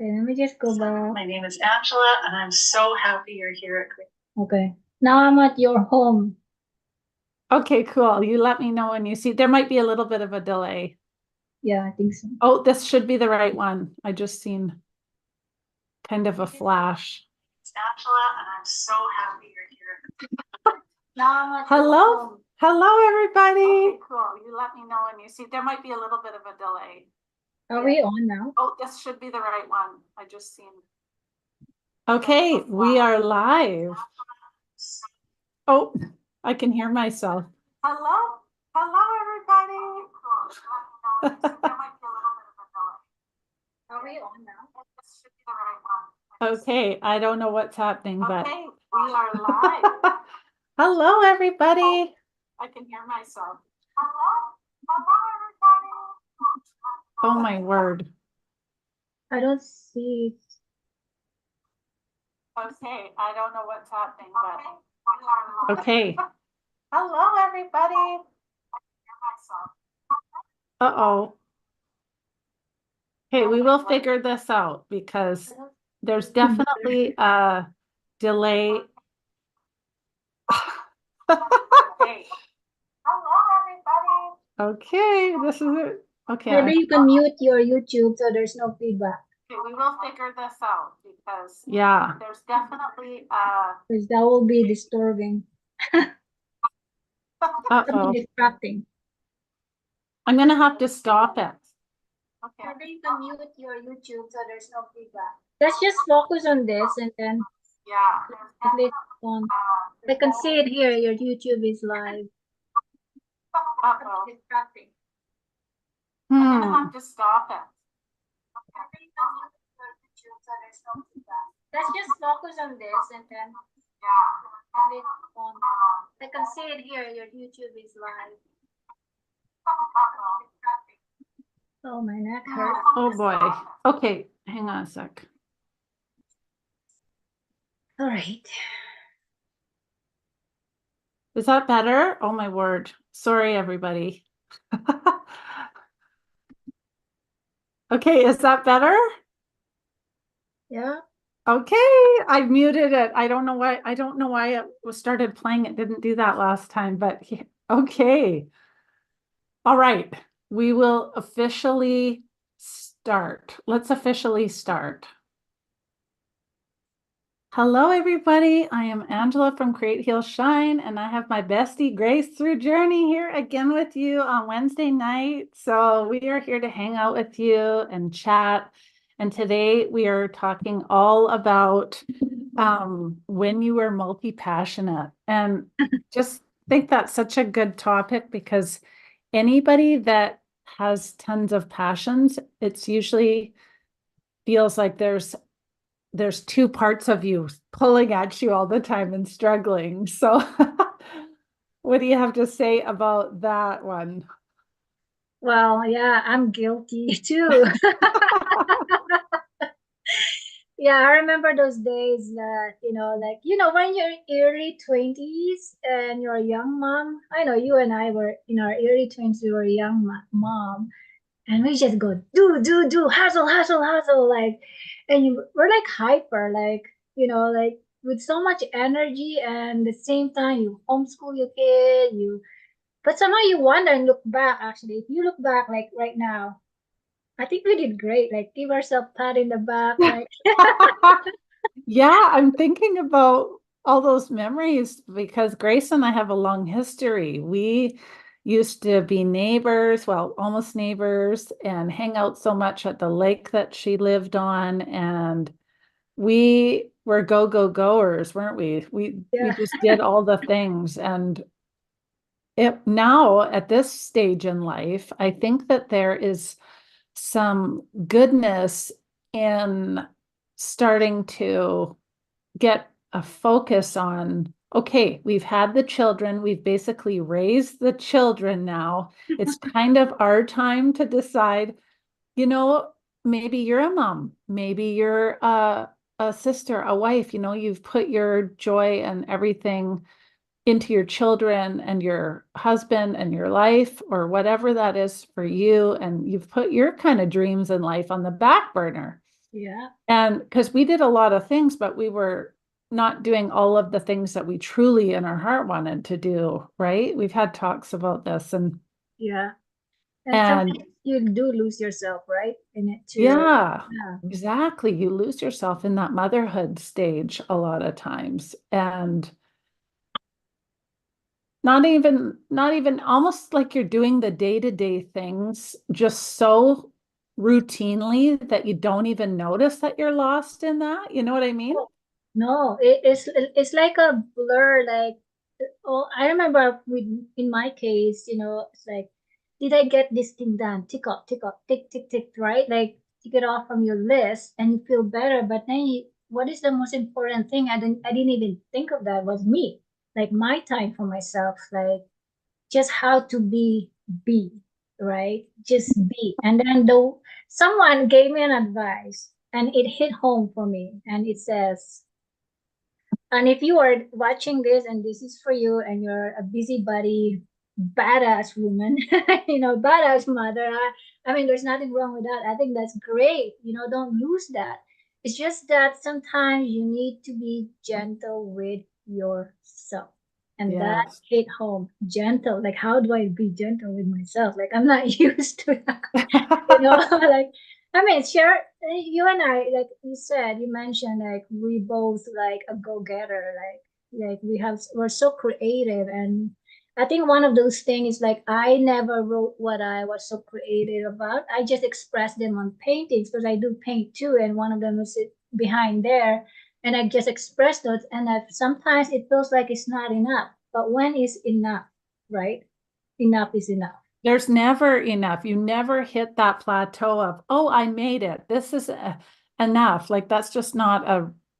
Okay, let me just go back. My name is Angela, and I'm so happy you're here at Great. Okay, now I'm at your home. Okay, cool. You let me know when you see. There might be a little bit of a delay. Yeah, I think so. Oh, this should be the right one. I just seen kind of a flash. It's Angela, and I'm so happy you're here. Now I'm at your Hello, home. hello, everybody. Okay, cool. You let me know when you see. There might be a little bit of a delay. Are we on now? Oh, this should be the right one. I just seen. Okay, we are live. Oh, I can hear myself. Hello, hello, everybody. Are we on now? Okay, I don't know what's happening, but okay, we are live. Hello, everybody. I can hear myself. Hello, everybody. Oh my word. I don't see it. Okay, I don't know what's happening, but okay. Hello, everybody. Uh-oh. Okay, we will figure this out because there's definitely a delay. Okay. Hello, everybody. Okay, this is it. Okay. Maybe you can mute your YouTube so there's no feedback. Okay, we will figure this out because yeah, there's definitely Because that will be disturbing. uh-oh. Distracting. I'm gonna have to stop it. Okay. Maybe you can mute your YouTube so there's no feedback. Let's just focus on this and then click on. I can see it here. Your YouTube is live. Uh-oh. Distracting. I'm gonna have to stop it. Let's just focus on this and then click on. I can see it here. Your YouTube is live. Oh, my neck hurts. Oh boy. Okay, hang on a sec. All right. Is that better? Oh my word. Sorry, everybody. Okay, is that better? Yeah. Okay, I muted it. I don't know why it was started playing. It didn't do that last time, but okay. All right, we will officially start. Let's officially start. Hello, everybody. I am Angela from Create, Heal, Shine, and I have my bestie Grace through Journey here again with you on Wednesday night. So we are here to hang out with you and chat. And today we are talking all about when you were multi-passionate. And just think that's such a good topic because anybody that has tons of passions, it's usually feels like there's two parts of you pulling at you all the time and struggling. So what do you have to say about that one? Well, yeah, I'm guilty too. Yeah, I remember those days that, when you're early 20s and you're a young mom. I know you and I were in our early 20s, we were a young mom, and we just go, do, hustle, hustle, hustle. And we're like hyper, like with so much energy, and at the same time, you homeschool your kid, but somehow you wonder and look back, actually, if you look back, like right now, I think we did great. Like, give ourselves a pat in the back. Like, yeah, I'm thinking about all those memories because Grace and I have a long history. We used to be neighbors, well, almost neighbors, and hang out so much at the lake that she lived on. And we were goers, weren't we? We just did all the things. And now at this stage in life, I think that there is some goodness in starting to get a focus on, okay, we've had the children, we've basically raised the children now. It's kind of our time to decide, maybe you're a mom, maybe you're a sister, a wife, you've put your joy and everything into your children and your husband and your life or whatever that is for you. And you've put your kind of dreams in life on the back burner. Yeah. And because we did a lot of things, but we were not doing all of the things that we truly in our heart wanted to do, right? We've had talks about this Yeah. And and sometimes you do lose yourself, right? In it too. yeah, Yeah. exactly. You lose yourself in that motherhood stage a lot of times. And not even almost like you're doing the day-to-day things just so routinely that you don't even notice that you're lost in that. You know what I mean? No, it's like a blur. Like, oh, I remember with in my case, it's like, did I get this thing done? Tick off, tick, tick, tick, right? Like, tick it off from your list, and you feel better. But then, what is the most important thing? I didn't even think of that was me, like my time for myself, like just how to be, right? Just be. And then though someone gave me an advice, and it hit home for me, and it says, and if you are watching this and this is for you and you're a busybody, badass woman, badass mother, I mean, there's nothing wrong with that. I think that's great. Don't lose that. It's just that sometimes you need to be gentle with yourself. And that Yes. hit home. Gentle. Like, how do I be gentle with myself? Like, I'm not used to that. Like, I mean, share, you and I, like you said, you mentioned, like, we both like a go-getter, like we're so creative. And I think one of those things is like, I never wrote what I was so creative about. I just expressed them on paintings because I do paint too. And one of them is behind there. And I just express those. And sometimes it feels like it's not enough. But when is enough, right? Enough is enough. There's never enough. You never hit that plateau of, oh, I made it. This is enough. Like that's just not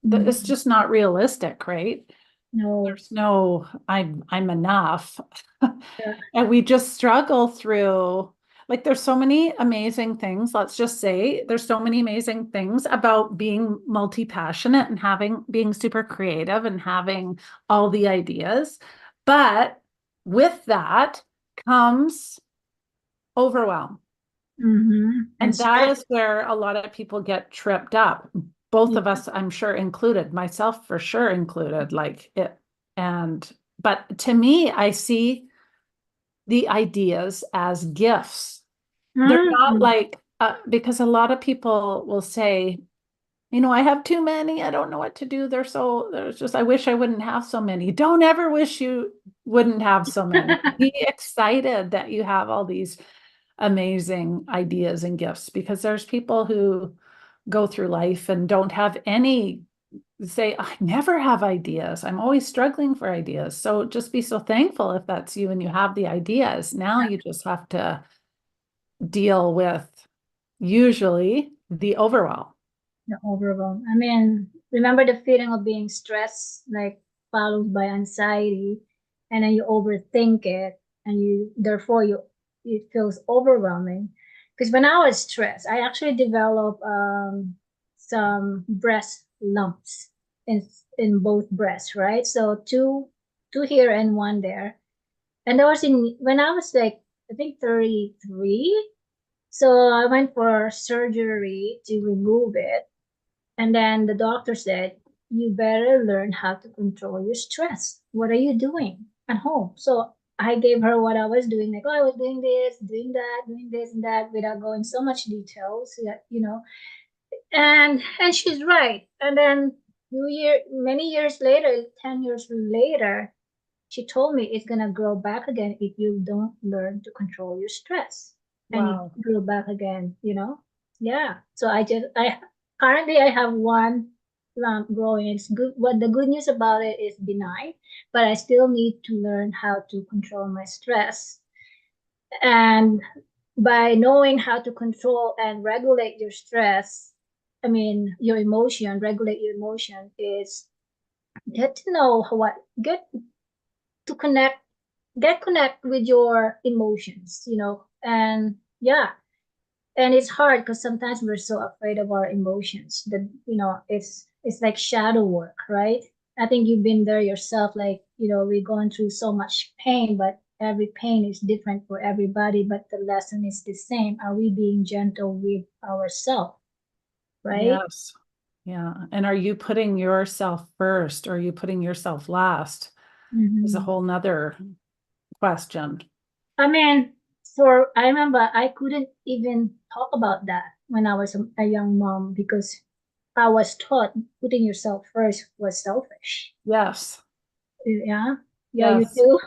it's Mhm. just not realistic, right? No. There's no, I'm enough. Yeah. And we just struggle through, like there's so many amazing things. Let's just say there's so many amazing things about being multi-passionate and being super creative and having all the ideas. But with that comes overwhelm. And And that stress. is where a lot of people get tripped up. Both of us, I'm sure, included, myself for sure included, like it. And, but to me, I see the ideas as gifts. They're not Mm. like, because a lot of people will say, I have too many. I don't know what to do. There's just, I wish I wouldn't have so many. Don't ever wish you wouldn't have so many. Be excited that you have all these amazing ideas and gifts because there's people who go through life and don't have any, say, I never have ideas. I'm always struggling for ideas. So just be so thankful if that's you and you have the ideas. Now you just have to deal with usually the overwhelm. The overwhelm. I mean, remember the feeling of being stressed, like followed by anxiety, and then you overthink it, and therefore it feels overwhelming. Because when I was stressed, I actually developed some breast lumps in in both breasts, right? So two here and one there. And that was in when I was like, I think 33. So I went for surgery to remove it. And then the doctor said, you better learn how to control your stress. What are you doing at home? So I gave her what I was doing, like, oh, I was doing this, doing that, doing this and that, without going so much details, and she's right. And then many years later, 10 years later, she told me it's gonna grow back again if you don't learn to control your stress. And it Wow. grew back again. Yeah. So I currently I have one lump growing. It's good. What the good news about it is benign, but I still need to learn how to control my stress. And by knowing how to control and regulate your stress, I mean your emotion, regulate your emotion is get to know what get to connect with your emotions. And yeah, and it's hard because sometimes we're so afraid of our emotions that it's like shadow work, right? I think you've been there yourself, like we're going through so much pain, but every pain is different for everybody, but the lesson is the same. Are we being gentle with ourselves? right? Yes. Yeah. And are you putting yourself first or are you putting yourself last? Is a Mhm. whole nother question. I mean, I remember I couldn't even talk about that when I was a young mom because I was taught putting yourself first was selfish. Yes. Yeah. Yeah, you Yes. too.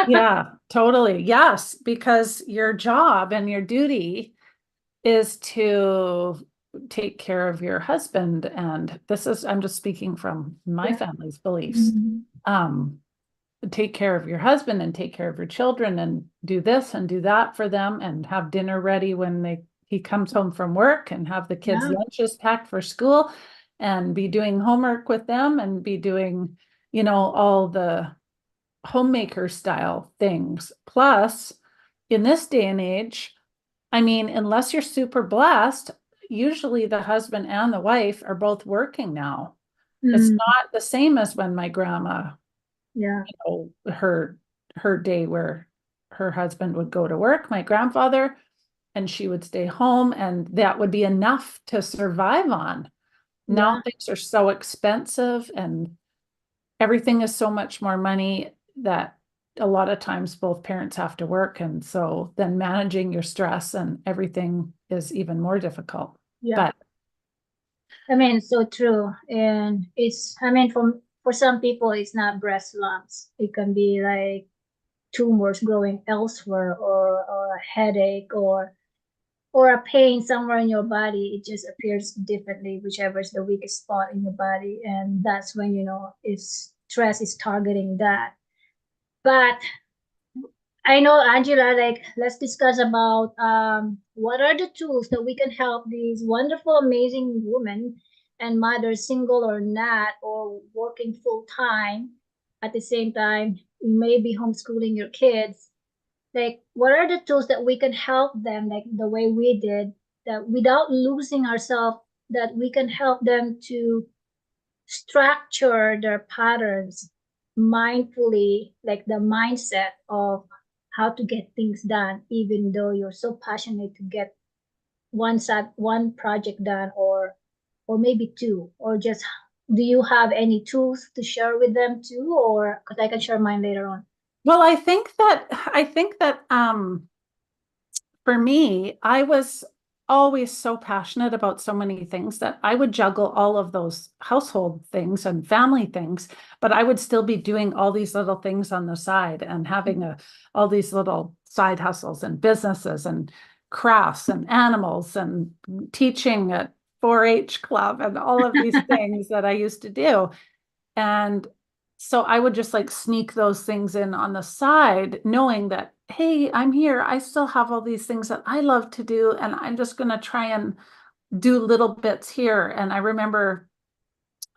Yeah, totally. Yes, because your job and your duty is to take care of your husband. And this is, I'm just speaking from my Yeah. family's beliefs. Mhm. Um, take care of your husband and take care of your children and do this and do that for them and have dinner ready when he comes home from work and have the kids' Yeah. lunches packed for school and be doing homework with them and be doing, all the homemaker style things. Plus, in this day and age, I mean, unless you're super blessed, usually the husband and the wife are both working now. It's Mm, not the same as when my grandma, yeah. her day where her husband would go to work, my grandfather, and she would stay home, and that would be enough to survive on. Now Yeah. things are so expensive and everything is so much more money that a lot of times both parents have to work. And so then managing your stress and everything is even more difficult. Yeah. But I mean, so true. And I mean, for some people, it's not breast lumps. It can be like tumors growing elsewhere or a headache or a pain somewhere in your body. It just appears differently, whichever is the weakest spot in your body. And that's when, if stress is targeting that. But I know, Angela, like, let's discuss about what are the tools that we can help these wonderful, amazing women and mothers, single or not, or working full time at the same time, maybe homeschooling your kids. Like, what are the tools that we can help them, like the way we did, that without losing ourselves, that we can help them to structure their patterns mindfully, like the mindset of how to get things done, even though you're so passionate to get one project done, or maybe two, or just do you have any tools to share with them too, or because I can share mine later on. well, I think that for me, I was always so passionate about so many things that I would juggle all of those household things and family things, but I would still be doing all these little things on the side and having all these little side hustles and businesses and crafts and animals and teaching at 4-H club and all of these things that I used to do. And so I would just like sneak those things in on the side, knowing that, hey, I'm here. I still have all these things that I love to do, and I'm just going to try and do little bits here. And I remember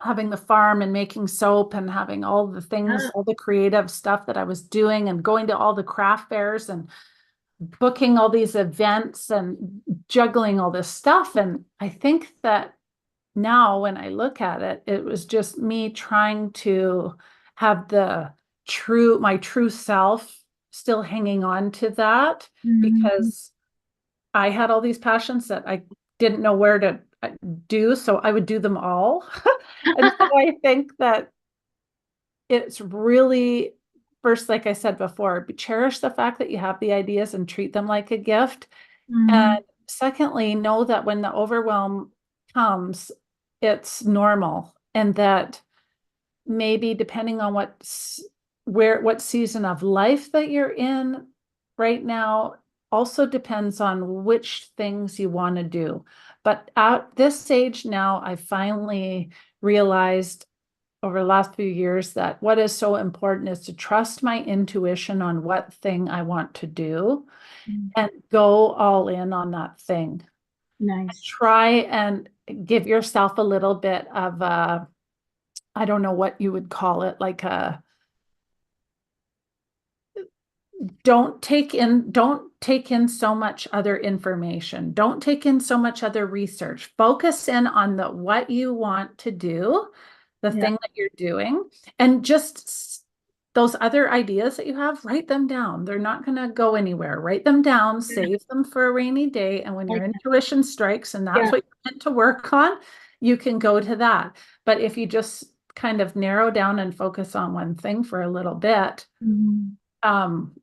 having the farm and making soap and having all the things, Yeah. all the creative stuff that I was doing, and going to all the craft fairs and booking all these events and juggling all this stuff. And I think that now when I look at it, it was just me trying to have my true self still hanging on to that Mhm. because I had all these passions that I didn't know where to do. So I would do them all. And so I think that it's really, first, like I said before, cherish the fact that you have the ideas and treat them like a gift. Mhm. And secondly, know that when the overwhelm comes, it's normal and that maybe depending on what season of life that you're in right now also depends on which things you want to do. But at this age now, I finally realized over the last few years that what is so important is to trust my intuition on what thing I want to do and go all in on that thing. Nice. Try and give yourself a little bit of I don't know what you would call it, like don't take in so much other information. Don't take in so much other research. Focus in on the what you want to do, the Yeah. thing that you're doing, and just those other ideas that you have, write them down. They're not going to go anywhere. Write them down, Yeah. save them for a rainy day. And when your Like, intuition strikes and that's yeah. what you're meant to work on, you can go to that. But if you just kind of narrow down and focus on one thing for a little bit, Mhm.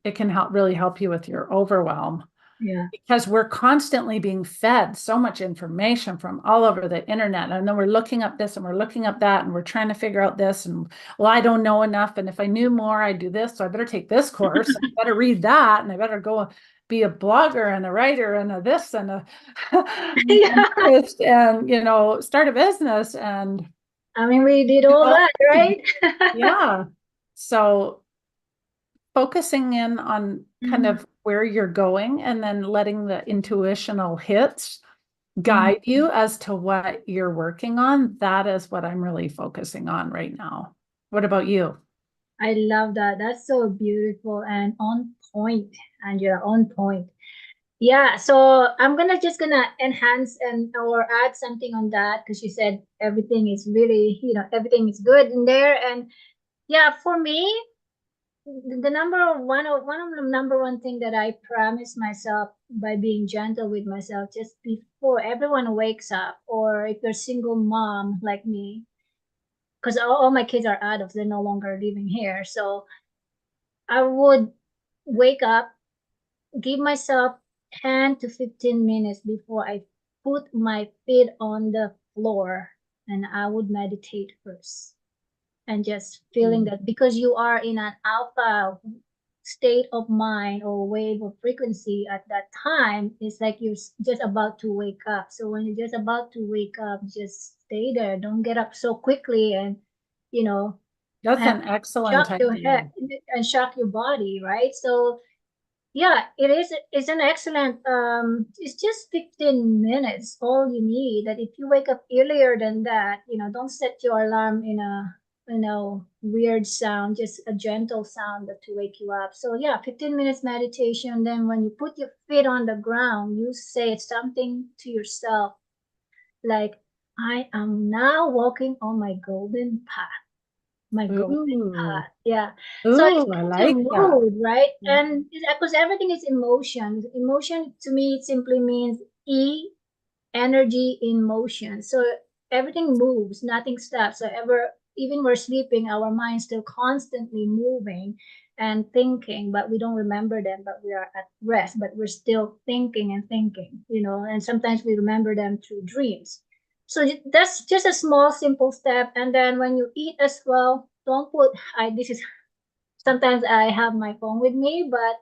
it can really help you with your overwhelm. Yeah. Because we're constantly being fed so much information from all over the internet. And then we're looking up this and we're looking up that and we're trying to figure out this. And well, I don't know enough. And if I knew more, I'd do this. So I better take this course. I better read that. And I better go be a blogger and a writer and a this and a Yeah. artist and, start a business. And I mean, we did all that, right? yeah. So focusing in on kind Mhm. of where you're going and then letting the intuitional hits Mhm. guide you as to what you're working on. That is what I'm really focusing on right now. What about you? I love that. That's so beautiful and on point, Angela, on point. Yeah, so I'm gonna enhance and or add something on that because you said everything is really, everything is good in there. And yeah, for me, the one of the number one thing that I promise myself by being gentle with myself just before everyone wakes up, or if you're a single mom like me, because all my kids are adults, they're no longer living here. So I would wake up, give myself 10 to 15 minutes before I put my feet on the floor, and I would meditate first and just feeling Mm. that because you are in an alpha state of mind or wave of frequency at that time, it's like you're just about to wake up. So when you're just about to wake up, just stay there. Don't get up so quickly and, you know, That's have an excellent shock your head idea. and shock your body, right? So yeah, it's an excellent it's just 15 minutes all you need. That if you wake up earlier than that, don't set your alarm in a weird sound, just a gentle sound that to wake you up. So yeah, 15 minutes meditation. Then when you put your feet on the ground, you say something to yourself like, I am now walking on my golden path, my golden Ooh, path. Yeah. So it ooh, I sets your like that. mood, right? And because everything is emotion. Emotion to me it simply means energy in motion. So everything moves, nothing stops. So even we're sleeping, our mind's still constantly moving and thinking, but we don't remember them, but we are at rest, but we're still thinking and thinking, and sometimes we remember them through dreams. So that's just a small, simple step. And then when you eat as well, don't put, this is, sometimes I have my phone with me, but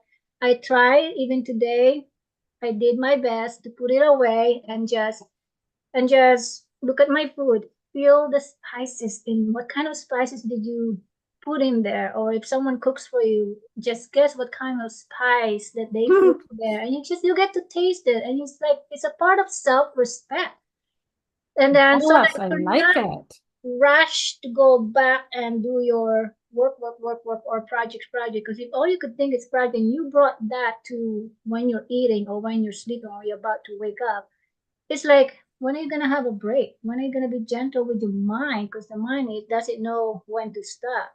I try even today, I did my best to put it away and just look at my food, feel the spices in what kind of spices did you put in there, or if someone cooks for you, just guess what kind of spice that they put in there, and you get to taste it, and it's like it's a part of self-respect. And then so Yes, that I you're like not it. rushed to go back and do your work, or project. Because if all you could think is project, and you brought that to when you're eating or when you're sleeping or you're about to wake up, it's like, when are you gonna have a break? When are you gonna be gentle with your mind? Because the mind, it doesn't know when to stop.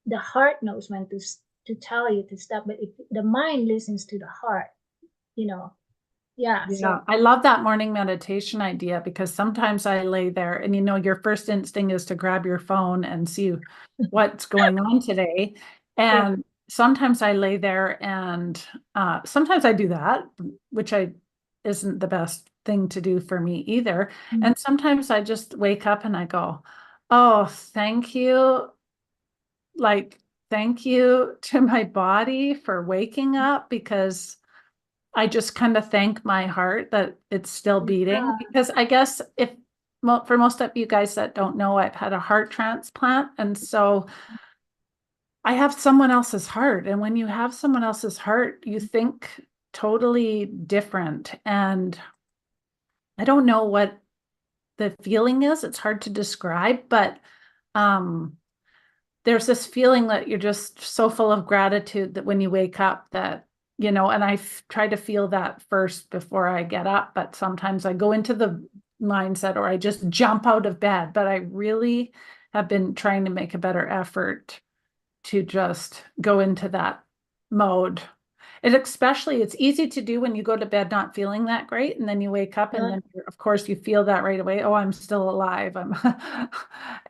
The heart knows when to tell you to stop, but if the mind listens to the heart, you know, yeah. Yeah, So I love that morning meditation idea because sometimes I lay there and your first instinct is to grab your phone and see what's going on today. yeah, And sometimes I lay there and sometimes I do that, which I isn't the best thing to do for me either. And sometimes I just wake up and I go, oh, thank you. Like, thank you to my body for waking up because I just kind of thank my heart that it's still beating yeah, because I guess if for most of you guys that don't know, I've had a heart transplant. And so I have someone else's heart. And when you have someone else's heart, you think totally different. And I don't know what the feeling is. It's hard to describe, but um, there's this feeling that you're just so full of gratitude that when you wake up that, and I try to feel that first before I get up, but sometimes I go into the mindset or I just jump out of bed, but I really have been trying to make a better effort to just go into that mode. And especially, it's easy to do when you go to bed not feeling that great, and then you wake up and then, of course, you feel that right away. Oh, I'm still alive.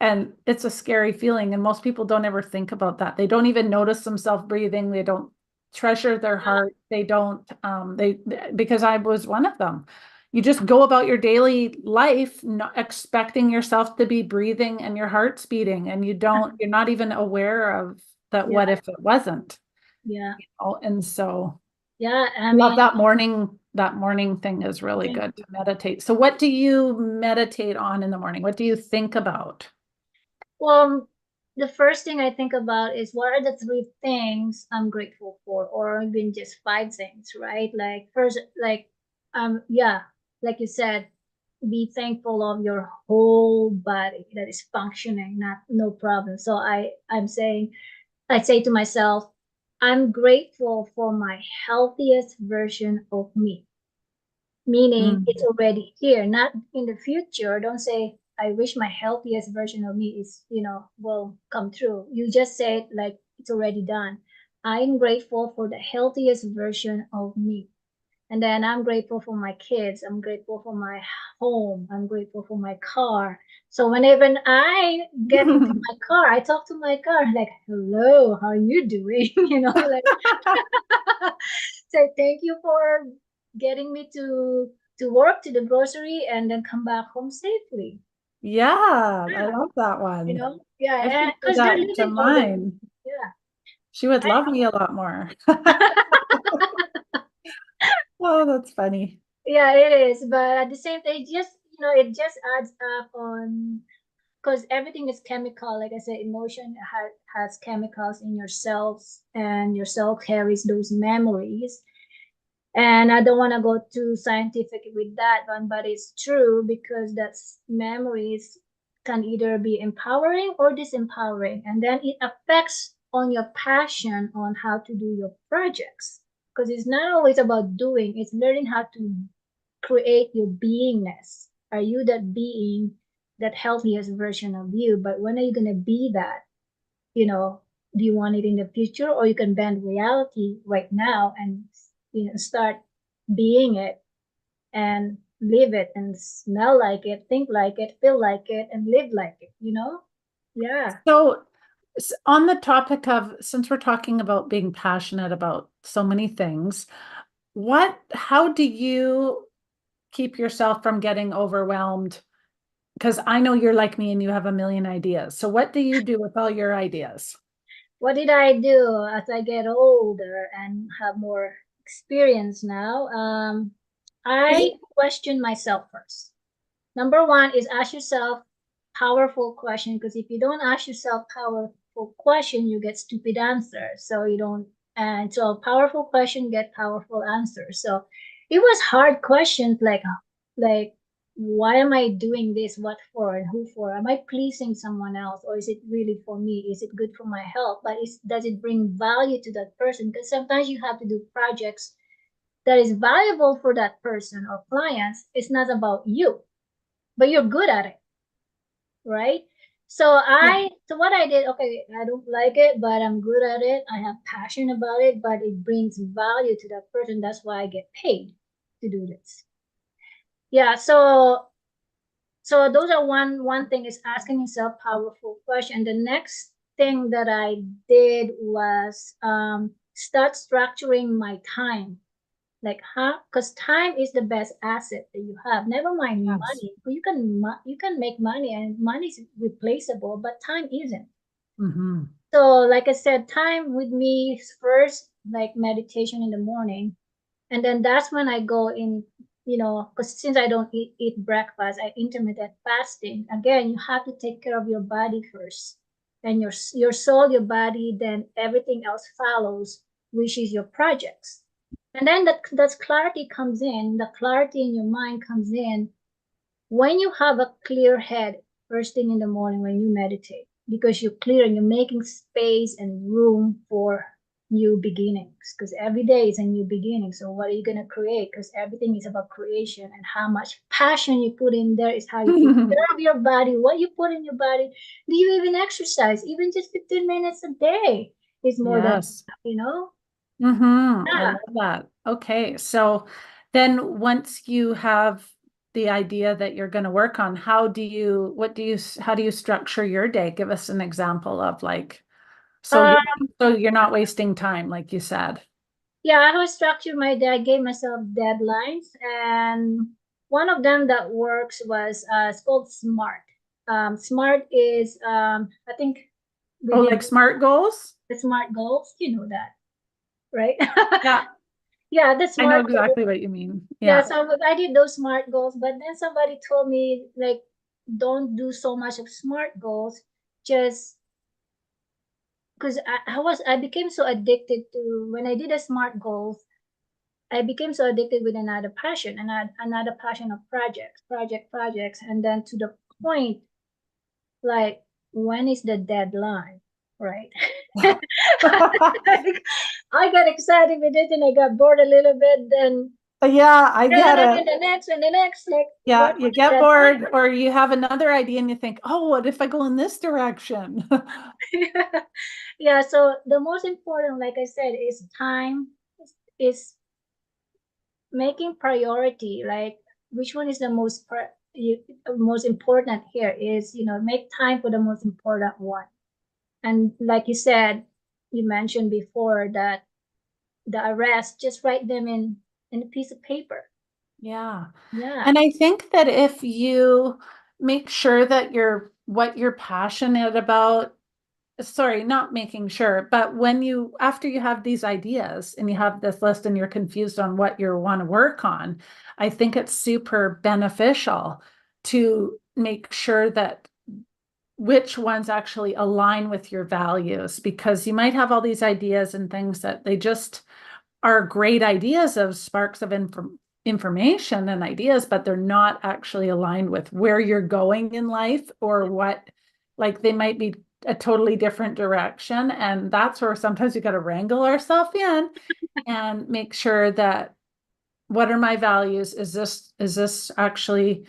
And it's a scary feeling. And most people don't ever think about that. They don't even notice themselves breathing. They don't treasure their heart. They don't, because I was one of them. You just go about your daily life not expecting yourself to be breathing and your heart's beating, and you're not even aware of that. Yeah. What if it wasn't? Yeah. And so Yeah. I love mean, that morning thing is really good to meditate. So what do you meditate on in the morning? What do you think about? well, the first thing I think about is what are the three things I'm grateful for, or even just five things, right? Like first, yeah, like you said, be thankful of your whole body that is functioning, not no problem. So I say to myself, I'm grateful for my healthiest version of me, meaning it's already here, not in the future. Don't say, I wish my healthiest version of me is, will come true. You just say it like it's already done. I'm grateful for the healthiest version of me. And then I'm grateful for my kids. I'm grateful for my home. I'm grateful for my car. So whenever I get into my car, I talk to my car like, hello, how are you doing? Like say thank you for getting me to work, to the grocery, and then come back home safely. Yeah, I Yeah, love that one. yeah, I and should put because they're that into living all the mine. yeah. She would love me a lot more. Oh, that's funny. Yeah, it is. But at the same time, it just adds up on because everything is chemical. Like I said, emotion has chemicals in your cells, and your cell carries those memories. And I don't want to go too scientific with that one, but it's true because that's memories can either be empowering or disempowering. And then it affects on your passion on how to do your projects. Because it's not always about doing, it's learning how to create your beingness. Are you that being, that healthiest version of you? But when are you going to be that? Do you want it in the future, or you can bend reality right now and start being it and live it and smell like it, think like it, feel like it, and live like it. Yeah. So on the topic of, since we're talking about being passionate about so many things, how do you keep yourself from getting overwhelmed? Because I know you're like me and you have a million ideas. So what do you do with all your ideas? What did I do as I get older and have more experience now? I question myself first. Number one is ask yourself powerful question, because if you don't ask yourself powerful question, you get stupid answers. So you don't, and so powerful question get powerful answers. So it was hard questions like why am I doing this? What for and who for? Am I pleasing someone else, or is it really for me? Is it good for my health? But does it bring value to that person? Because sometimes you have to do projects that is valuable for that person or clients. It's not about you, but you're good at it, right? So what I did, okay, I don't like it, but I'm good at it. I have passion about it, but it brings value to that person. That's why I get paid to do this. Yeah, so those are one thing is asking yourself powerful question. The next thing that I did was start structuring my time. Like, because time is the best asset that you have. Never mind Yes. money. You can make money, and money is replaceable, but time isn't. Mm-hmm. So, like I said, time with me is first like meditation in the morning, and then that's when I go in. Because since I don't eat breakfast, I intermittent fasting. Again, you have to take care of your body first, and your soul, your body, then everything else follows, which is your projects. And then that clarity comes in, the clarity in your mind comes in when you have a clear head first thing in the morning when you meditate, because you're clear and you're making space and room for new beginnings, because every day is a new beginning. So what are you going to create? Because everything is about creation, and how much passion you put in there is how you take care of your body, what you put in your body. Do you even exercise? Even just 15 minutes a day is more than Yes. enough, you know? I Yeah. love that. Okay. So then once you have the idea that you're going to work on, how do you structure your day? Give us an example of like, so Uh, you're not wasting time, like you said. yeah, I was structured my day. I gave myself deadlines, and one of them that works was it's called SMART. SMART is I think Oh, within like SMART goals? the SMART goals, you know that, right? Yeah, Yeah, the I know SMART goals. exactly what you mean. Yeah, Yeah. so I did those SMART goals, but then somebody told me like, don't do so much of SMART goals, just because I became so addicted to when I did the SMART goals. I became so addicted with another passion, another passion of projects, and then to the point like, when is the deadline, right? Like, I got excited with it, and I got bored a little bit. Then Yeah, I get it. the next, like, Yeah, what you is get that? bored or you have another idea and you think, oh, what if I go in this direction? Yeah, so the most important, like I said, is time, is making priority, like which one is the most important here is, make time for the most important one. And like you said, you mentioned before that the rest, just write them in a piece of paper. Yeah. Yeah. And I think that if you make sure that what you're passionate about, sorry, not making sure, but after you have these ideas and you have this list and you're confused on what you want to work on, I think it's super beneficial to make sure that which ones actually align with your values, because you might have all these ideas and things that they just are great ideas of sparks of information and ideas, but they're not actually aligned with where you're going in life or what, like they might be a totally different direction. And that's where sometimes we got to wrangle ourselves in and make sure that what are my values? Is this actually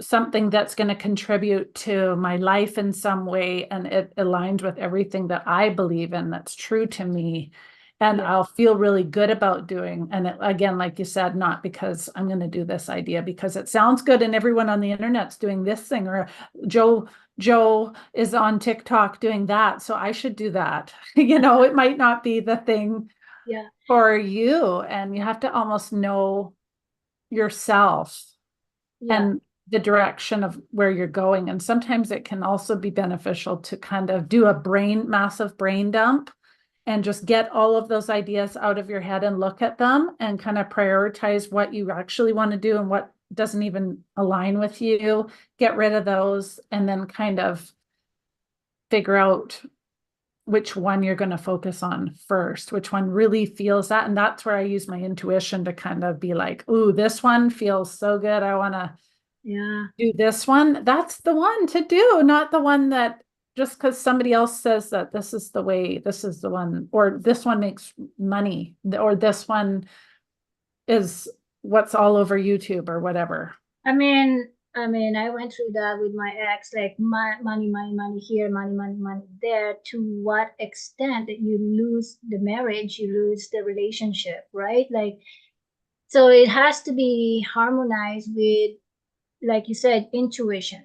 something that's going to contribute to my life in some way, and it aligns with everything that I believe in that's true to me, and Yeah. I'll feel really good about doing. And again, like you said, not because I'm going to do this idea because it sounds good and everyone on the internet's doing this thing, or Joe is on TikTok doing that, so I should do that. It might not be the thing Yeah. for you, and you have to almost know yourself Yeah. and the direction of where you're going. And sometimes it can also be beneficial to kind of do a massive brain dump and just get all of those ideas out of your head and look at them and kind of prioritize what you actually want to do and what doesn't even align with you. Get rid of those and then kind of figure out which one you're going to focus on first, which one really feels that. And that's where I use my intuition to kind of be like, ooh, this one feels so good. I want to Yeah. do this one. That's the one to do, not the one that just because somebody else says that this is the way, this is the one, or this one makes money, or this one is what's all over YouTube or whatever. I went through that with my ex, like money here, money there. To what extent that you lose the marriage, you lose the relationship, right? Like, so it has to be harmonized with, like you said, intuition.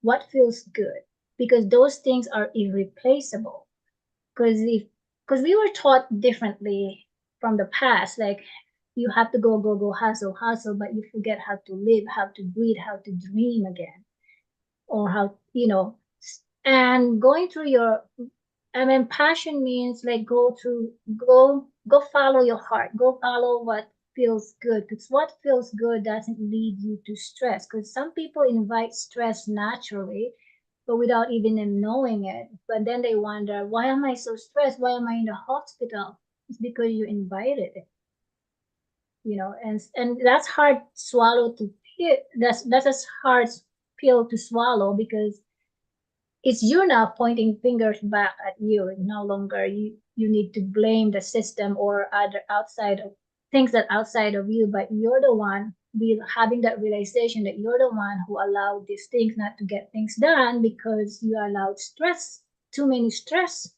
What feels good? Because those things are irreplaceable. Because we were taught differently from the past, like you have to go hustle, but you forget how to live, how to breathe, how to dream again, or how, and going through your, passion means like go follow your heart, go follow what feels good, because what feels good doesn't lead you to stress, because some people invite stress naturally but without even them knowing it. But then they wonder, why am I so stressed? Why am I in the hospital? It's because you invited it, and that's hard swallow to pill. That's a hard pill to swallow, because it's you now pointing fingers back at you. No longer you need to blame the system or other outside of things that outside of you, but you're the one having that realization that you're the one who allowed these things not to get things done because you allowed stress. Too many stress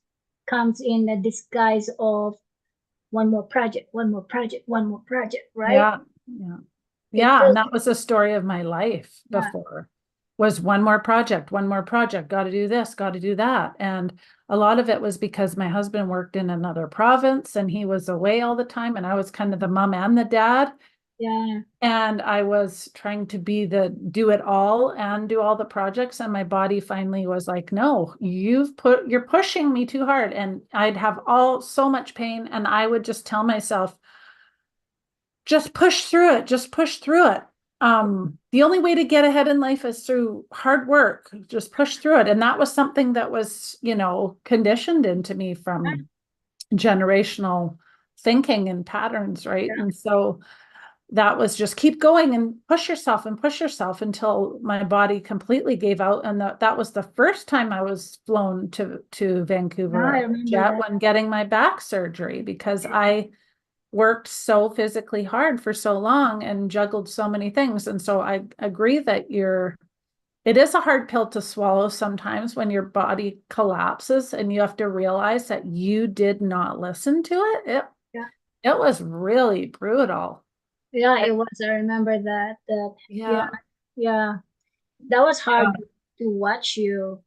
comes in the disguise of one more project, one more project, one more project, right? Yeah. Yeah. It Yeah. And feels, that was the story of my life yeah, before, was one more project, got to do this, got to do that. And a lot of it was because my husband worked in another province and he was away all the time. And I was kind of the mom and the dad. yeah. And I was trying to be the do it all and do all the projects. And my body finally was like, no, you're pushing me too hard. And I'd have so much pain. And I would just tell myself, just push through it, just push through it. The only way to get ahead in life is through hard work, just push through it. And that was something that was, conditioned into me from generational thinking and patterns, right? And so that was just keep going and push yourself until my body completely gave out. And that was the first time I was flown to Now Vancouver I on a remember jet that. when getting my back surgery, because I worked so physically hard for so long and juggled so many things. And so I agree that it is a hard pill to swallow sometimes when your body collapses and you have to realize that you did not listen to it. Yeah, It was really brutal. yeah, it was. I remember that. That, yeah, Yeah. yeah. That was Yeah. hard to watch you.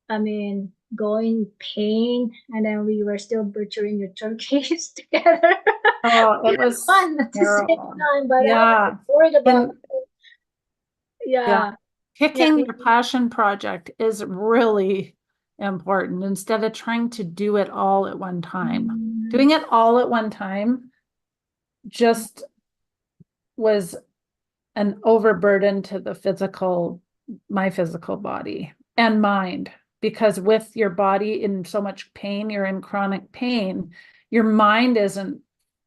I mean, going pain, and then we were still butchering your turkeys together. Oh, We it had was fun at the same terrible. time, but I was Yeah. worried about. And yeah, Yeah, yeah, picking your passion project is really important instead of trying to do it all at one time. mm, Doing it all at one time just was an overburden to my physical body and mind, because with your body in so much pain, you're in chronic pain, your mind isn't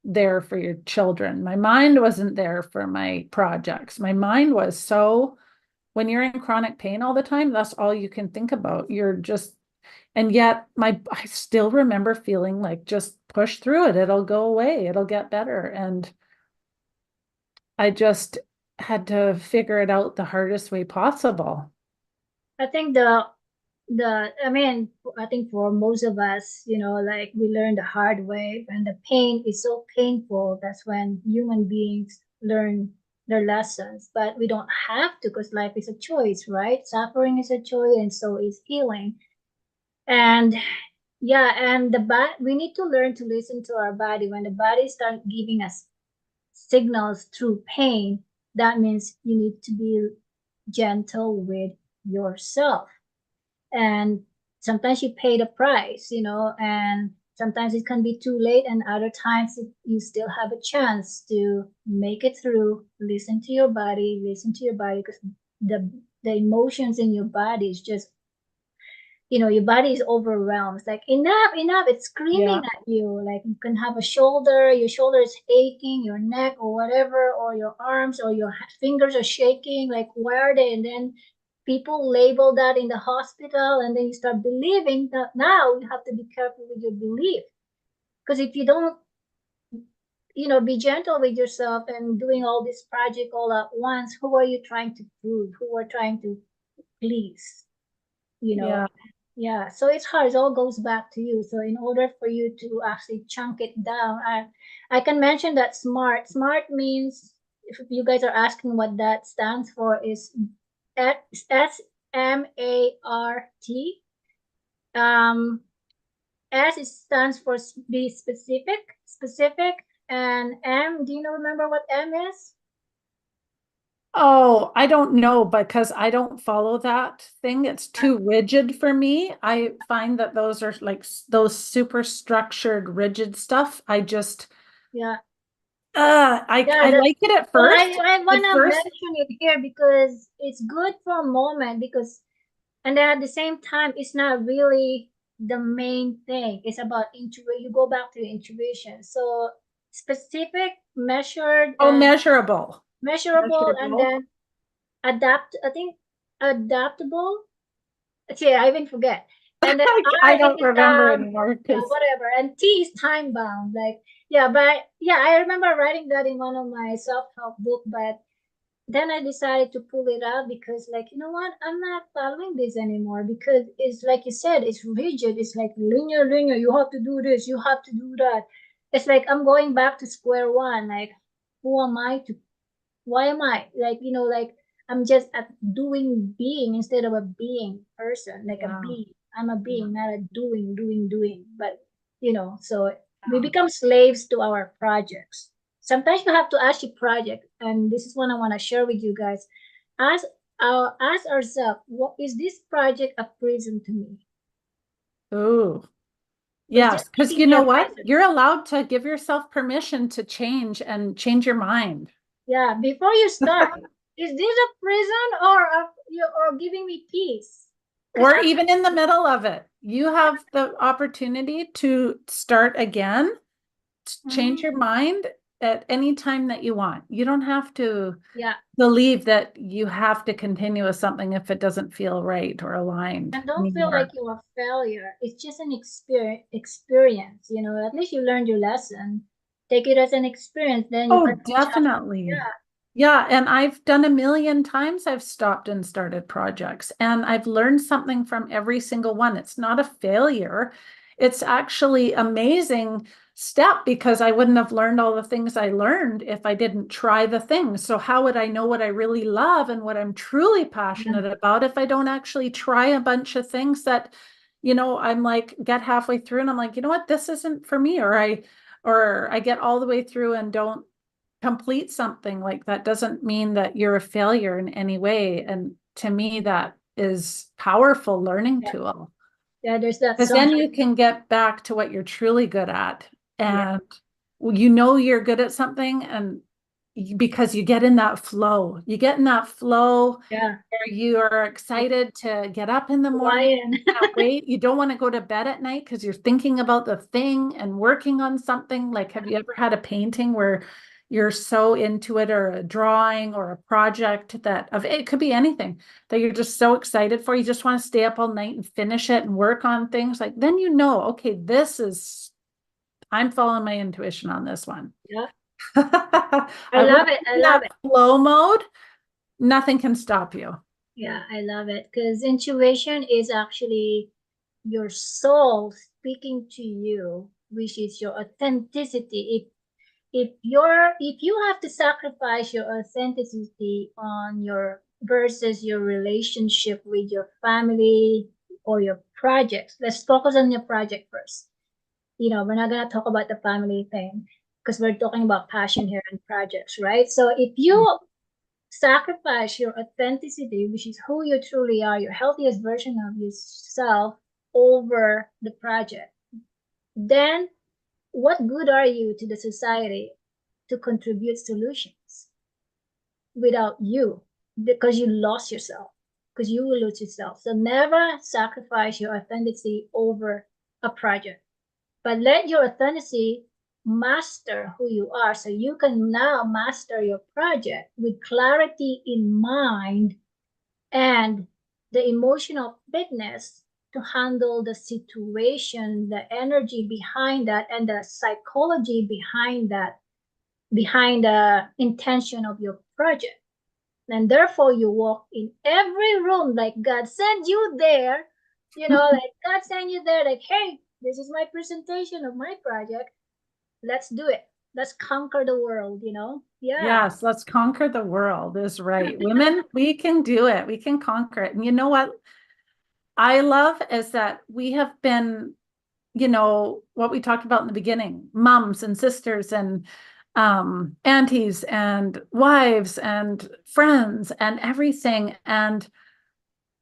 there for your children. My mind wasn't there for my projects. My mind was when you're in chronic pain all the time, that's all you can think about. And yet I still remember feeling like, just push through it. It'll go away. It'll get better. And I just had to figure it out the hardest way possible. I think I mean, I think for most of us, like we learn the hard way, and the pain is so painful. That's when human beings learn their lessons. But we don't have to, because life is a choice, right? Suffering is a choice, and so is healing. And yeah, and we need to learn to listen to our body. When the body starts giving us signals through pain, that means you need to be gentle with yourself. And sometimes you pay the price, and sometimes it can be too late, and other times you still have a chance to make it through. Listen to your body, because the emotions in your body is just, your body is overwhelmed. It's like, enough, enough. It's screaming Yeah. at you. Like, you can have your shoulder is aching, your neck or whatever, or your arms or your fingers are shaking. Like, where are they? And then people label that in the hospital, and then you start believing that. Now you have to be careful with your belief, because if you don't, be gentle with yourself and doing all this project all at once, who are you trying to prove? Who are trying to please? you know Yeah. yeah, so it's hard. It all goes back to you. So in order for you to actually chunk it down, I can mention that smart means, if you guys are asking what that stands for, is SMART. um S, it stands for be specific. And M, do you know, remember what M is? Oh, I don't know, because I don't follow that thing. It's too rigid for me. I find that those are like those super structured, rigid stuff. Yeah, I yeah, like it at well, first. I At want to first, mention it here because it's good for a moment, because, and then at the same time, it's not really the main thing. It's about intuition. You go back to your intuition. So specific, measured, oh, and measurable. measurable, and Measurable. then I think adaptable. See, I even forget. and then I R don't is remember anymore yeah, because whatever, and T is time bound. Like yeah, but yeah, I remember writing that in one of my self help book, but then I decided to pull it out because, like, you know what? I'm not following this anymore because it's like you said, it's rigid. It's like linear, linear. You have to do this, you have to do that. It's like I'm going back to square one. Like, who am I to? Why am I? Like, like I'm just at doing being instead of a being person, like a yeah, being. I'm a yeah, being, not a doing, doing, doing. But, so we yeah. become slaves to our projects. Sometimes you have to ask your project, and this is what I want to share with you guys. Ask ask ourselves, what is this project a prison to me? Ooh. Is this Yes, because making you me know a what? prison? You're allowed to give yourself permission to change and change your mind. Yeah, before you start, is this a prison or giving me peace? Because Or even in the middle of it, you have the opportunity to start again, to change Mhm. your mind at any time that you want. You don't have to Yeah, believe that you have to continue with something if it doesn't feel right or aligned and don't feel like anymore. you're a failure. It's just an experience. At least you learned your lesson. Take it as an experience, then you can Oh, adjust. definitely. Yeah, Yeah, and I've done a million times. I've stopped and started projects, and I've learned something from every single one. It's not a failure. It's actually amazing step because I wouldn't have learned all the things I learned if I didn't try the things. So how would I know what I really love and what I'm truly yeah, passionate about if I don't actually try a bunch of things that, I'm like get halfway through and I'm like, you know what, this isn't for me, or I get all the way through and don't complete something. Like that doesn't mean that you're a failure in any way. And to me, that is powerful learning yeah, tool yeah. There's that because song. then you can get back to what you're truly good at. Yeah, And you're good at something and because you get in that flow yeah. where you are Like excited to get up in the morning. Hawaiian. You can't wait. You don't want to go to bed at night because you're thinking about the thing and working on something. Like, have you ever had a painting where you're so into it, or a drawing or a project that of it could be anything that you're just so excited for? You just want to stay up all night and finish it and work on things. Like, then okay, I'm following my intuition on this one. Yeah, I I love work it. I in love that it. flow mode. Nothing can stop you. Yeah, I love it because intuition is actually your soul speaking to you, which is your authenticity. If you have to sacrifice your authenticity on your versus your relationship with your family or your projects, let's focus on your project first. We're not gonna talk about the family thing because we're talking about passion here and projects, right? So if you sacrifice your authenticity, which is who you truly are, your healthiest version of yourself, over the project, then what good are you to the society to contribute solutions without you? Because you lost yourself, because you will lose yourself. So never sacrifice your authenticity over a project, but let your authenticity master who you are so you can now master your project with clarity in mind and the emotional fitness to handle the situation, the energy behind that, and the psychology behind that, behind the intention of your project. And therefore, you walk in every room like God sent you there, like God sent you there, like, hey, this is my presentation of my project. Let's do it. Let's conquer the world. Yeah. Yes, let's conquer the world is right. Women, we can do it. We can conquer it. And you know what I love is that we have been, what we talked about in the beginning, moms and sisters and aunties and wives and friends and everything. And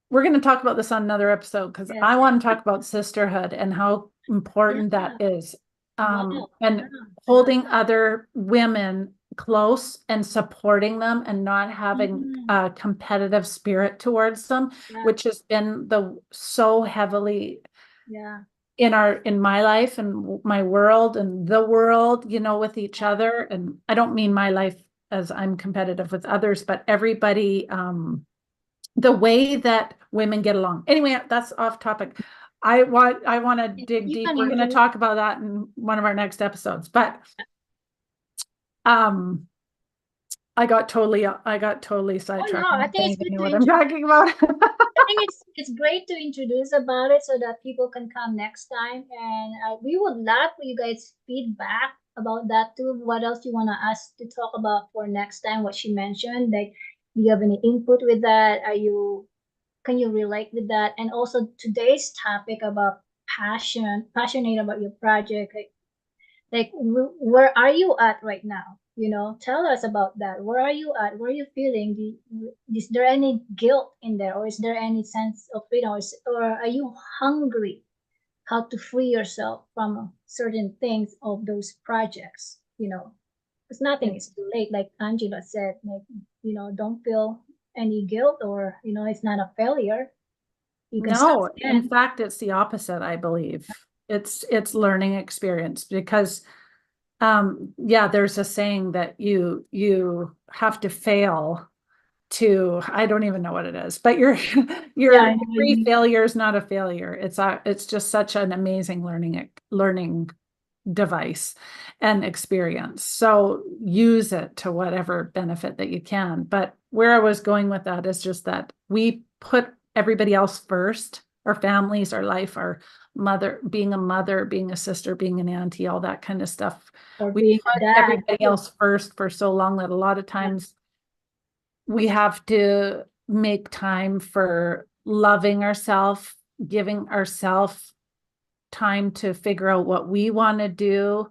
we're going to talk about this on another episode because I Yes. want to talk about sisterhood and how important that Yeah. is. Wow. And Yeah. holding other women close and supporting them and not having Mhm. a competitive spirit towards them, Yeah. which has been the so heavily Yeah. in my life and my world and the world, with each other. And I don't mean my life as I'm competitive with others, but everybody, the way that women get along. Anyway, that's off topic. I want to dig You deep. can We're going to include. talk about that in one of our next episodes. But um, I got totally Oh no, sidetracked. I I don't think it's even good know to what I'm introduce. talking about. I think it's great to introduce about it so that people can come next time, and we would love for you guys feedback about that too. What else you wanna us to talk about for next time? What she mentioned, like, do you have any input with that? Can you relate with that? And also today's topic about passionate about your project. Like, where are you at right now? Tell us about that. Where are you at? Where are you feeling? Is there any guilt in there, or is there any sense of freedom, or are you hungry? How to free yourself from certain things of those projects? Because nothing is too late. Like Angela said, like, don't feel any guilt, or it's not a failure. You can start No, in again. fact, it's the opposite, I believe. It's learning experience because yeah, there's a saying that you have to fail to, I don't even know what it is, but Yeah, your I know what you every mean. failure is not a failure. It's just such an amazing learning device and experience. So use it to whatever benefit that you can. But where I was going with that is just that we put everybody else first, our families, our life, our mother, being a sister, being an auntie, all that kind of stuff. Or We being a put dad. everybody else first for so long that a lot of Yeah, times we have to make time for loving ourselves, giving ourselves time to figure out what we want to do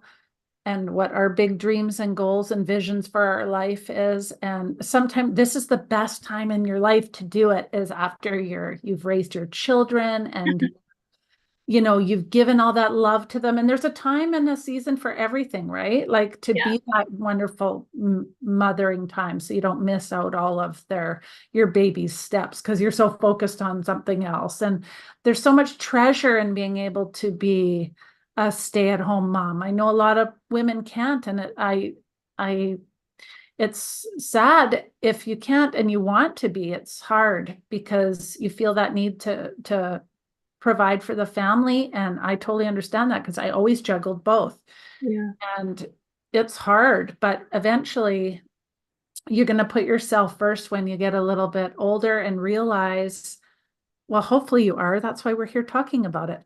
and what our big dreams and goals and visions for our life is. And sometimes this is the best time in your life to do it, is after you've raised your children and you've given all that love to them, and there's a time and a season for everything, right? Like to yeah, be that wonderful mothering time, so you don't miss out all of your baby's steps because you're so focused on something else. And there's so much treasure in being able to be a stay-at-home mom. I know a lot of women can't, and I it's sad if you can't and you want to be. It's hard because you feel that need to provide for the family. And I totally understand that because I always juggled both. yeah. And it's hard, but eventually you're going to put yourself first when you get a little bit older and realize, well, hopefully you are. That's why we're here talking about it.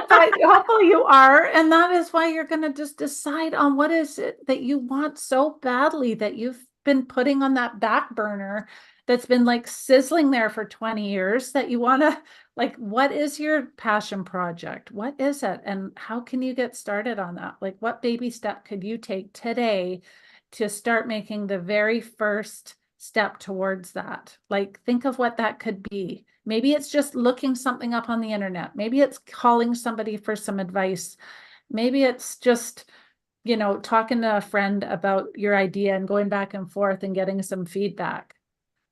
But hopefully you are. And that is why you're going to just decide on what is it that you want so badly that you've been putting on that back burner that's been like sizzling there for 20 years that you want to, like, what is your passion project? What is it? And how can you get started on that? Like, what baby step could you take today to start making the very first step towards that? Like, think of what that could be. Maybe it's just looking something up on the internet. Maybe it's calling somebody for some advice. Maybe it's just, talking to a friend about your idea and going back and forth and getting some feedback.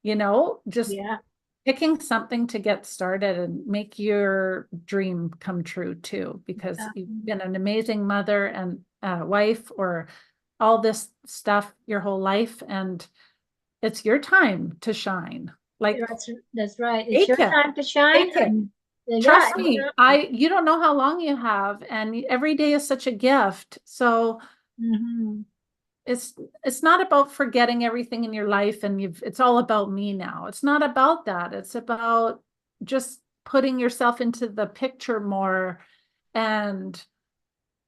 Just Yeah, picking something to get started and make your dream come true too, because you've exactly. been an amazing mother and wife, or all this stuff your whole life, and it's your time to shine. Like, That's right. It's your take it, time to shine, take it. and yeah, Trust me, exactly. you don't know how long you have, and every day is such a gift. So Hmm. it's it's not about forgetting everything in your life and it's all about me now. It's not about that. It's about just putting yourself into the picture more and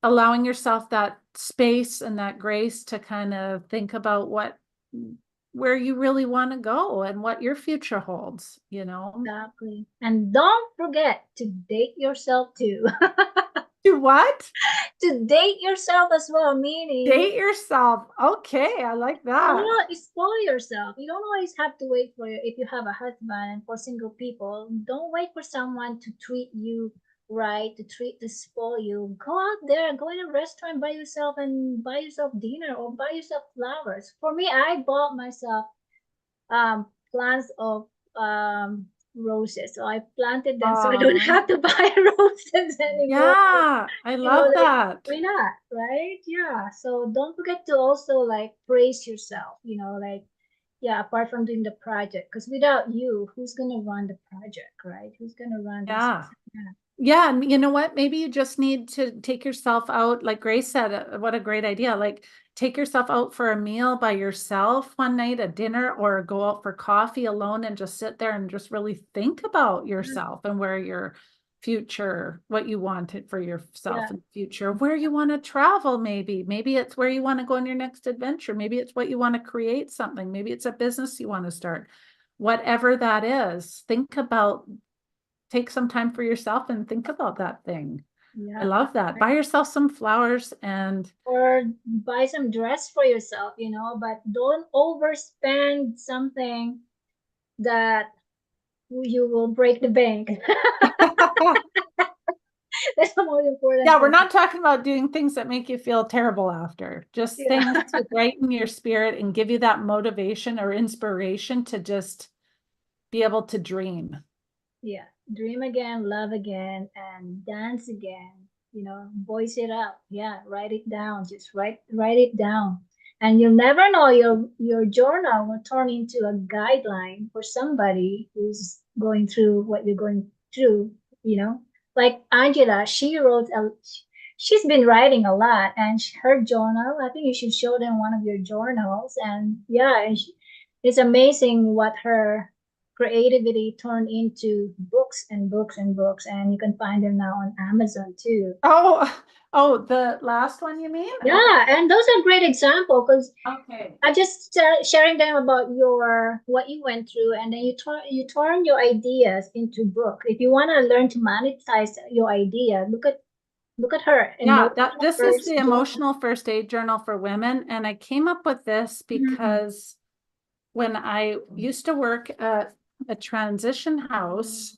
allowing yourself that space and that grace to kind of think about where you really want to go and what your future holds. Exactly. And don't forget to date yourself too. Do what? To date yourself as well, meaning, Date yourself. Okay, I like that. spoil yourself. You don't always have to wait for if you have a husband, and for single people, don't wait for someone to treat you right, to spoil you. Go out there, go in a restaurant by yourself and buy yourself dinner or buy yourself flowers. For me, I bought myself plants of roses. So I planted them so I don't Oh, have to buy roses anymore. yeah, I love Like, that. why not? Right? Yeah. So don't forget to also like praise yourself, like, yeah, apart from doing the project. Because without you, who's gonna run the project, right? Who's gonna run this? Yeah. Yeah. Yeah, and you know what? Maybe you just need to take yourself out, like Grace said, what a great idea. Like take yourself out for a meal by yourself one night, a dinner, or go out for coffee alone and just sit there and just really think about yourself and where your future, what you wanted for yourself Yeah, in the future, where you want to travel, maybe. Maybe it's where you want to go on your next adventure. Maybe it's what you want to create something. Maybe it's a business you want to start. Whatever that is, think about take some time for yourself and think about that thing. I yeah. love that. Buy yourself some flowers and Or buy some dress for yourself, but don't overspend something that you will break the bank. That's the most important yeah, we're thing. not talking about doing things that make you feel terrible after, just Yeah. things to brighten your spirit and give you that motivation or inspiration to just be able to dream. Yeah. Dream again, love again, and dance again. Voice it out. Yeah, write it down. Just write it down. And you'll never know your journal will turn into a guideline for somebody who's going through what you're going through, you know. Like Angela, she's been writing a lot and her journal, I think you should show them one of your journals. And yeah, it's amazing what her creativity turned into books and books and books, and you can find them now on Amazon too. Oh, oh, the last one you mean? Okay. Yeah, and those are great examples because Okay. I just sharing them about your what you went through, and then you turn your ideas into book. If you want to learn to monetize your idea, look at her Yeah, emotional that this is first the journal. emotional first aid journal for women. And I came up with this Mhm. because when I used to work at a transition house,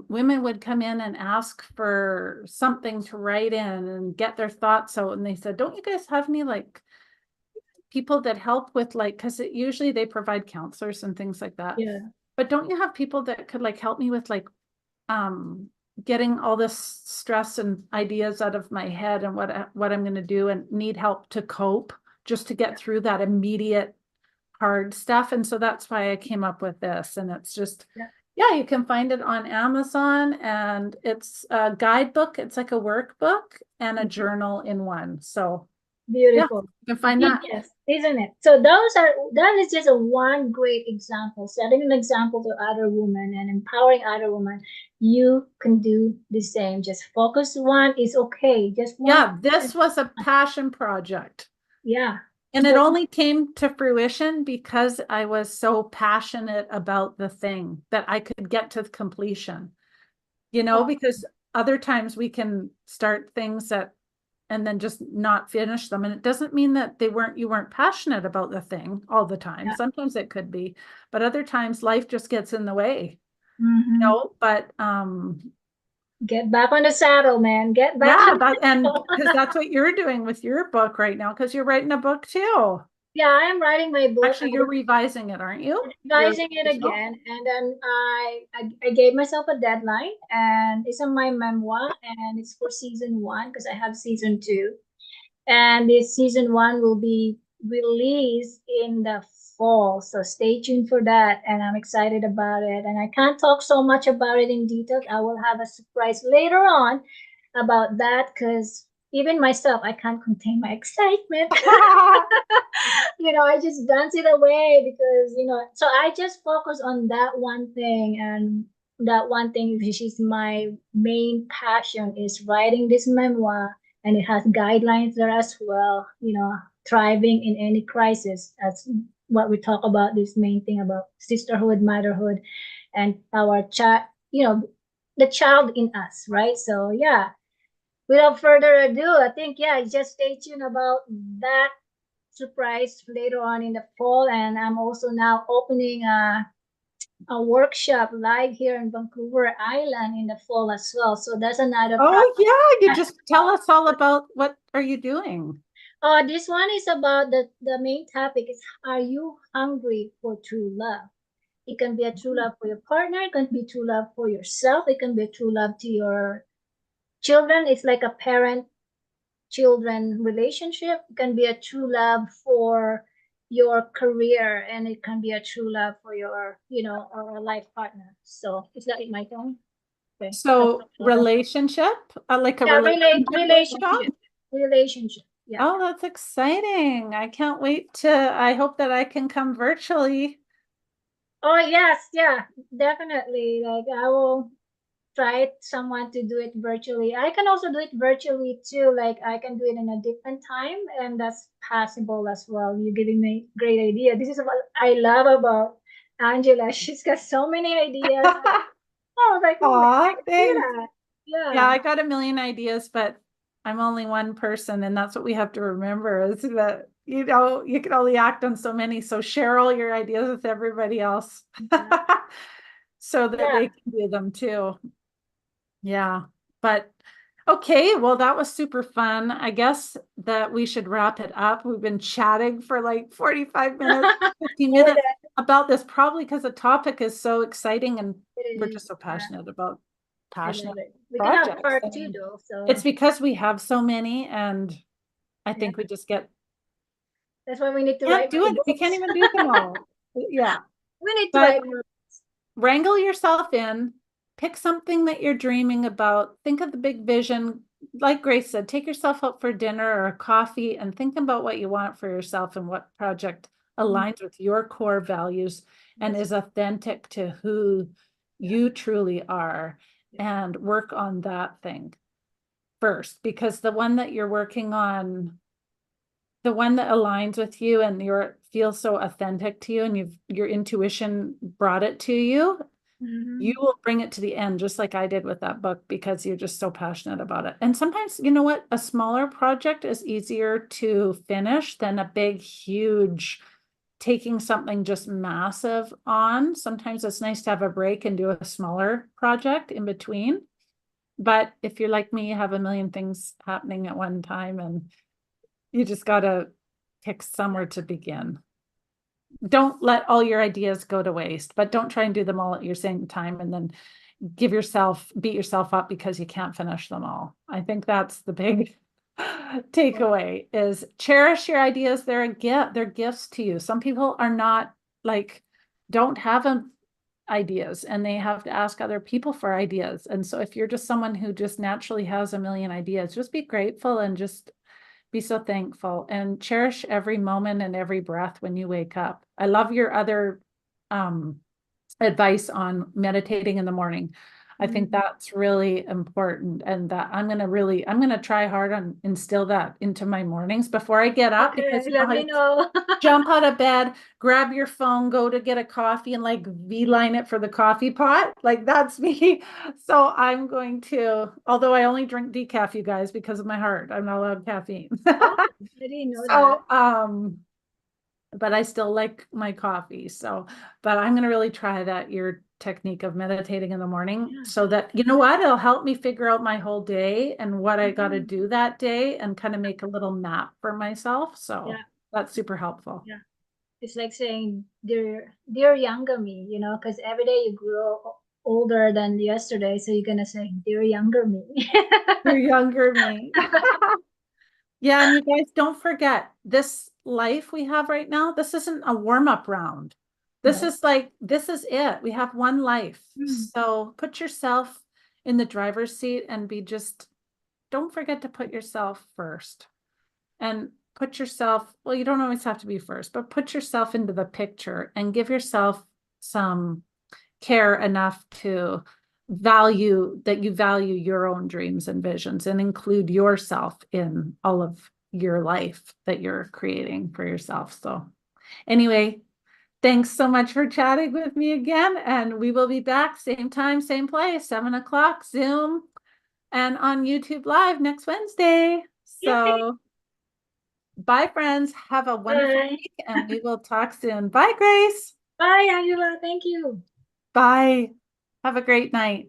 women would come in and ask for something to write in and get their thoughts out. And they said, don't you guys have any like people that help with like, because usually they provide counselors and things like that. Yeah, But don't you have people that could like help me with like um getting all this stress and ideas out of my head and what I'm going to do and need help to cope just to get through that immediate hard stuff. And so that's why I came up with this. And it's just, yeah, yeah, you can find it on Amazon and it's a guidebook. It's like a workbook and a yeah. journal in one. So yeah, Beautiful. you can find that. Yes, isn't it? So that is just a one great example, setting an example to other women and empowering other women. You can do the same. Just focus one is okay. Just one. Yeah, this was a passion project. Yeah. And it only came to fruition because I was so passionate about the thing that I could get to completion, Oh, because other times we can start things that and then just not finish them. And it doesn't mean that you weren't passionate about the thing all the time. yeah. Sometimes it could be, but other times life just gets in the way, Hmm. but Get back on the saddle, man. Get back yeah, on that and the because saddle. that's what you're doing with your book right now, because you're writing a book too. Yeah, I'm writing my book. Actually, you're revising it, aren't you? Your Revising it original? again, and then I gave myself a deadline, and it's on my memoir, and it's for season one because I have season two, and this season one will be released in the fall. So stay tuned for that, and I'm excited about it. And I can't talk so much about it in detail. I will have a surprise later on about that because even myself, I can't contain my excitement. I just dance it away because, so I just focus on that one thing. And that one thing, which is my main passion, is writing this memoir. And it has guidelines there as well, thriving in any crisis. That's what we talk about, this main thing about sisterhood, motherhood, and our child, the child in us, right? So, yeah, without further ado, I think, yeah, just stay tuned about that surprise later on in the fall. And I'm also now opening a workshop live here in Vancouver Island in the fall as well. So that's another Oh project. yeah, you just tell us all about what are you doing? This one is about the main topic is, are you hungry for true love? It can be a true love for your partner, it can be true love for yourself, it can be a true love to your children. It's like a parent children relationship. It can be a true love for your career, and it can be a true love for your, or a life partner. So is that it, my phone? Okay. So relationship, like a Yeah, relationship workshop? relationship. Relationship. Yeah. Oh, that's exciting. I can't wait I hope that I can come virtually. Oh yes, yeah, definitely. Like I will try someone to do it virtually. I can also do it virtually too. Like I can do it in a different time, and that's possible as well. You're giving me great idea. This is what I love about Angela. She's got so many ideas. Oh, like oh, I Aw, can do thanks. that. Yeah, Yeah. I got a million ideas, but I'm only one person, and that's what we have to remember is that, you can only act on so many. So share all your ideas with everybody else Yeah. so that Yeah. they can do them too. Yeah, but okay, well, that was super fun. I guess that we should wrap it up. We've been chatting for like 45 minutes, 50 More minutes than about this, probably because the topic is so exciting and it we're just is. so Yeah, passionate about I passionate love it. We can have projects. part I two mean, though. it's So because we have so many, and I yeah, think we just get that's why we need to can't write do more it. We can't books. even do them all. Yeah. We need to But write more. wrangle yourself in, pick something that you're dreaming about, think of the big vision. Like Grace said, take yourself out for dinner or a coffee and think about what you want for yourself and what project aligns with your core values and Yes. is authentic to who you truly are, and work on that thing first, because the one that you're working on, the one that aligns with you and your feels so authentic to you, and your intuition brought it to you, you will bring it to the end, just like I did with that book, because you're just so passionate about it. And sometimes, you know what, a smaller project is easier to finish than a big, huge, taking something just massive on. Sometimes it's nice to have a break and do a smaller project in between. But if you're like me, you have a million things happening at one time, and you just got to pick somewhere to begin. Don't let all your ideas go to waste, but don't try and do them all at your same time and then beat yourself up because you can't finish them all. I think that's the big takeaway is cherish your ideas. They're a gift, they're gifts to you. Some people are not like, don't have ideas, and they have to ask other people for ideas. And so if you're just someone who just naturally has a million ideas, just be grateful and just be so thankful and cherish every moment and every breath when you wake up. I love your other advice on meditating in the morning. I think that's really important, and that I'm going to try hard on instill that into my mornings before I get up, Okay, because you know let how me you know. jump out of bed, grab your phone, go to get a coffee, and like beeline it for the coffee pot. Like that's me. So I'm going to, although I only drink decaf, you guys, because of my heart. I'm not allowed caffeine. Oh, I didn't know that. So, but I still like my coffee. So, but I'm going to really try your technique of meditating in the morning, Yeah. so that, you know what, it'll help me figure out my whole day and what I got to Mhm. do that day and kind of make a little map for myself. So Yeah, that's super helpful. yeah. It's like saying, dear younger me, because every day you grow older than yesterday. So you're gonna say, dear younger me. Your younger me. Yeah, and you guys don't forget, this life we have right now, this isn't a warm-up round. This No. is like, this is it. We have one life. Mm. So put yourself in the driver's seat and don't forget to put yourself first. And put yourself, well, you don't always have to be first, but put yourself into the picture and give yourself some care enough to you value your own dreams and visions, and include yourself in all of your life that you're creating for yourself. So anyway, thanks so much for chatting with me again, and we will be back same time, same place, 7 o'clock Zoom and on YouTube Live next Wednesday. Yay. So bye, friends. Have a wonderful Bye. week, and we will talk soon. Bye, Grace. Bye, Angela. Thank you. Bye. Have a great night.